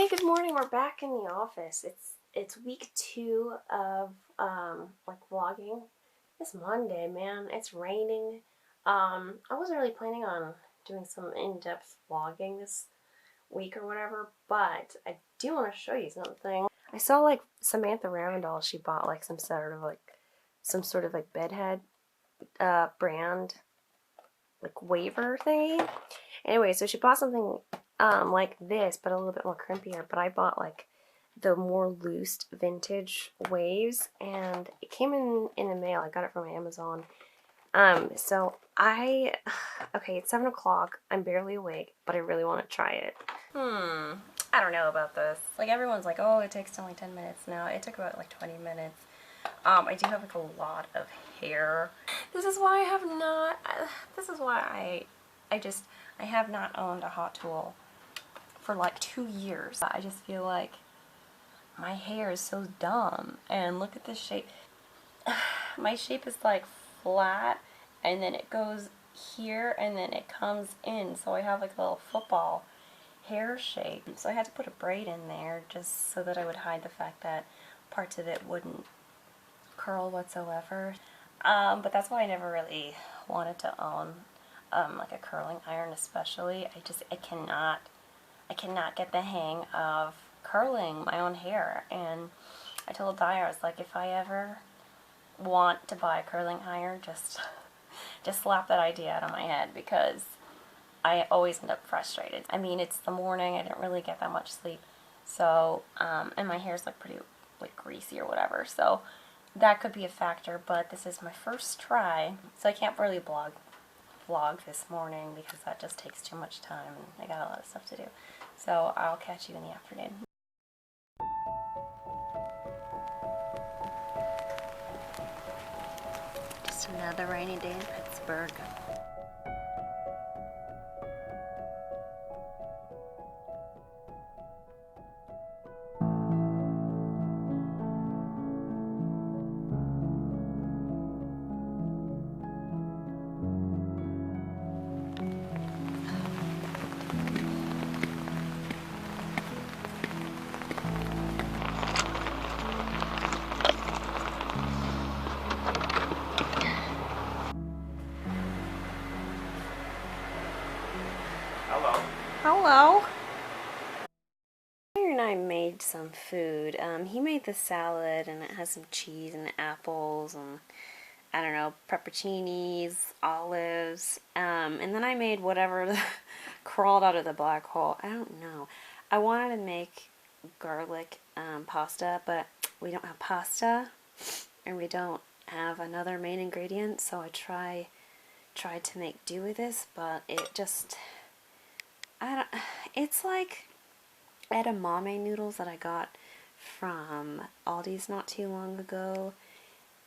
Hey, good morning. We're back in the office. It's week 2 of like vlogging. It's Monday, man. It's raining. I wasn't really planning on doing some in-depth vlogging this week or whatever, but I do want to show you something. I saw like Samantha Ravindall. She bought like some sort of like bedhead brand like waiver thingy. Anyway, so she bought something like this, but a little bit more crimpier. But I bought like the more loose vintage waves, and it came in the mail. I got it from Amazon. So okay, it's 7 o'clock. I'm barely awake, but I really want to try it. I don't know about this. Like, everyone's like, oh, it takes only 10 minutes. No, it took about like 20 minutes. I do have like a lot of hair. This is why I have not owned a hot tool for like 2 years. I just feel like my hair is so dumb. And look at this shape. My shape is like flat, and then it goes here, and then it comes in. So I have like a little football hair shape. So I had to put a braid in there just so that I would hide the fact that parts of it wouldn't curl whatsoever. But that's why I never really wanted to own like a curling iron, especially. I cannot get the hang of curling my own hair. And I told Dyer, I was like, if I ever want to buy a curling iron, just slap that idea out of my head, because I always end up frustrated. I mean, it's the morning, I didn't really get that much sleep, so and my hair's like pretty like greasy or whatever, so that could be a factor. But this is my first try, so I can't really vlog this morning because that just takes too much time and I got a lot of stuff to do. So I'll catch you in the afternoon. Just another rainy day in Pittsburgh. Hello. Tyler and I made some food. He made the salad, and it has some cheese and apples and, I don't know, pepperoncinis, olives. And then I made whatever crawled out of the black hole. I don't know. I wanted to make garlic pasta, but we don't have pasta, and we don't have another main ingredient, so I tried to make do with this, but it just, it's like edamame noodles that I got from Aldi's not too long ago,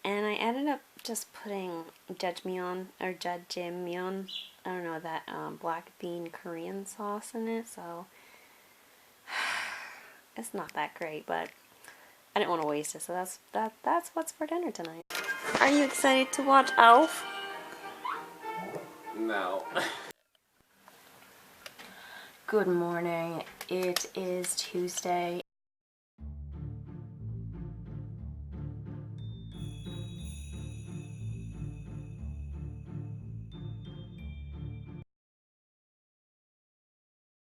and I ended up just putting jjimjeon, I don't know, that black bean Korean sauce in it, so it's not that great, but I didn't want to waste it, so that's what's for dinner tonight. Are you excited to watch Elf? No. Good morning. It is Tuesday.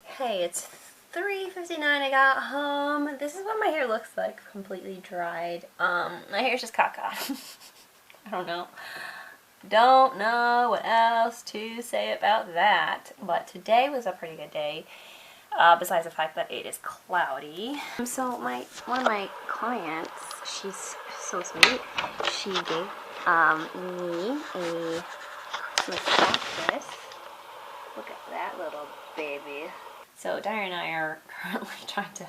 Hey, it's 3:59. I got home. This is what my hair looks like, completely dried. My hair's just caca. I don't know what else to say about that. But today was a pretty good day. Besides the fact that it is cloudy. So one of my clients, she's so sweet, she gave me a Christmas cactus. Look at that little baby. So Dyer and I are currently trying to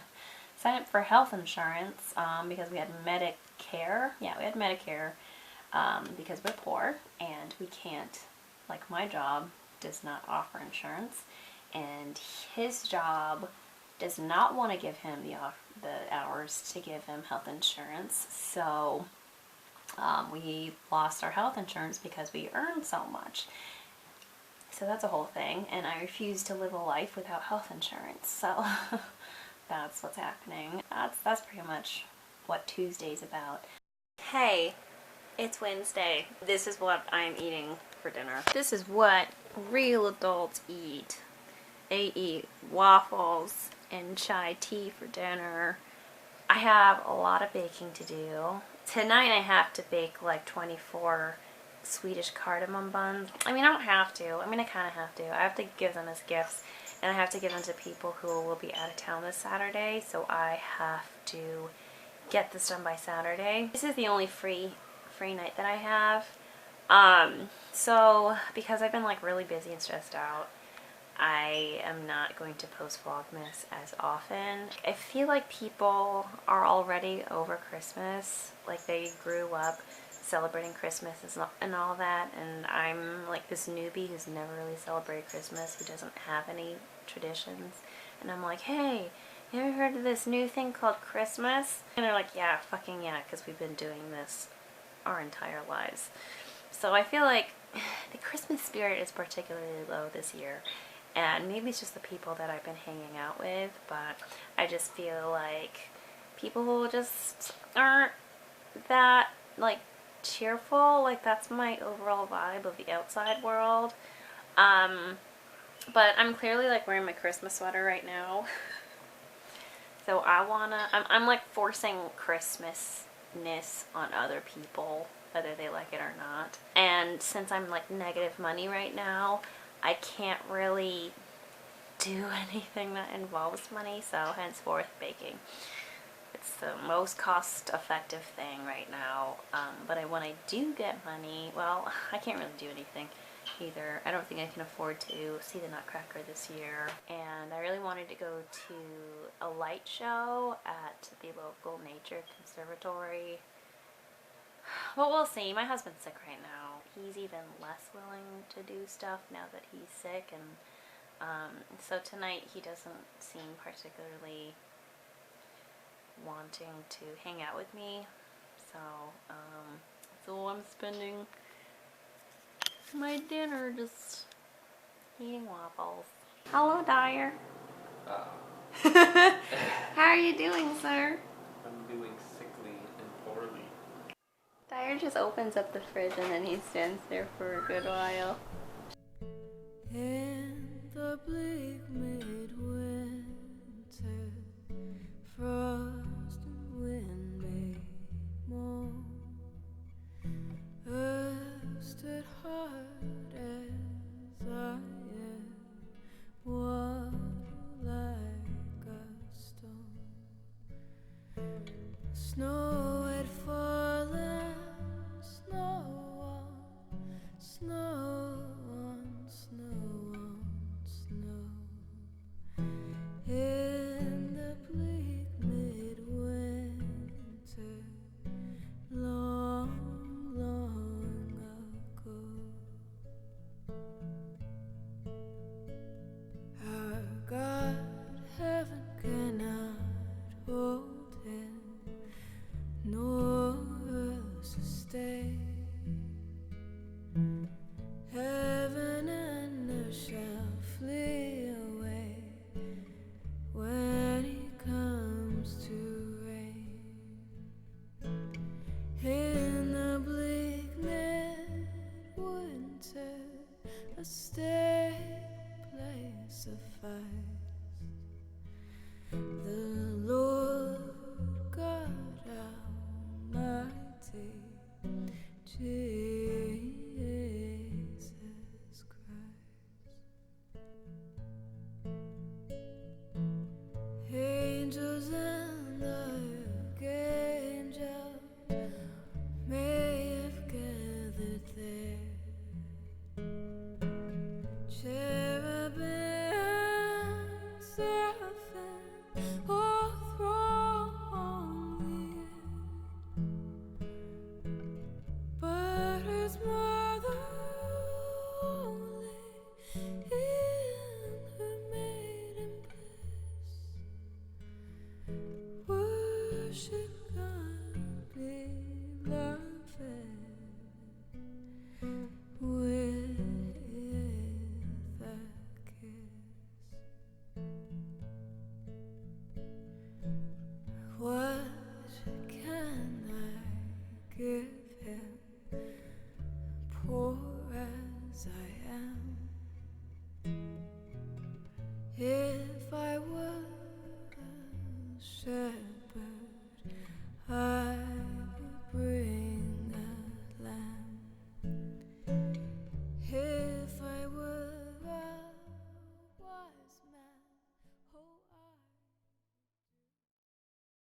sign up for health insurance because we had Medicare. Yeah, we had Medicare because we're poor and we can't, like, my job does not offer insurance, and his job does not want to give him the hours to give him health insurance. So we lost our health insurance because we earn so much. So that's a whole thing, and I refuse to live a life without health insurance. So that's what's happening. That's pretty much what Tuesday's about. Hey, it's Wednesday. This is what I'm eating for dinner. This is what real adults eat. They eat waffles and chai tea for dinner. I have a lot of baking to do. Tonight I have to bake like 24 Swedish cardamom buns. I mean, I don't have to. I mean, I kind of have to. I have to give them as gifts, and I have to give them to people who will be out of town this Saturday, so I have to get this done by Saturday. This is the only free night that I have. So because I've been like really busy and stressed out, I am not going to post Vlogmas as often. I feel like people are already over Christmas. Like they grew up celebrating Christmas and all that, and I'm like this newbie who's never really celebrated Christmas, who doesn't have any traditions. And I'm like, hey, you ever heard of this new thing called Christmas? And they're like, yeah, fucking yeah, because we've been doing this our entire lives. So I feel like the Christmas spirit is particularly low this year. And maybe it's just the people that I've been hanging out with, but I just feel like people just aren't that, like, cheerful. Like, that's my overall vibe of the outside world. But I'm clearly, like, wearing my Christmas sweater right now. So I'm like, forcing Christmasness on other people, whether they like it or not. And since I'm, like, negative money right now, I can't really do anything that involves money, so henceforth baking. It's the most cost-effective thing right now, but when I do get money, well, I can't really do anything either. I don't think I can afford to see the Nutcracker this year, and I really wanted to go to a light show at the local nature conservatory. Well, we'll see. My husband's sick right now. He's even less willing to do stuff now that he's sick, and so tonight he doesn't seem particularly wanting to hang out with me. So I'm spending my dinner just eating waffles. Hello, Dyer. How are you doing, sir? I'm doing sickly and poorly. Dyer just opens up the fridge and then he stands there for a good while. In the bleak midwinter, frost and wind made moan. Earth stood hard as iron, water like a stone. Snow had fallen, snow on snow on snow on snow. In the bleak midwinter, long, long ago. Our God, heaven cannot hold him, nor earth sustain. Heaven and earth shall flee away when he comes to reign. In the bleak midwinter, a stay place suffice. The Lord God Almighty, Jesus Christ. Angels and archangels may have gathered there. Cherubim, seraphim, if I were sad.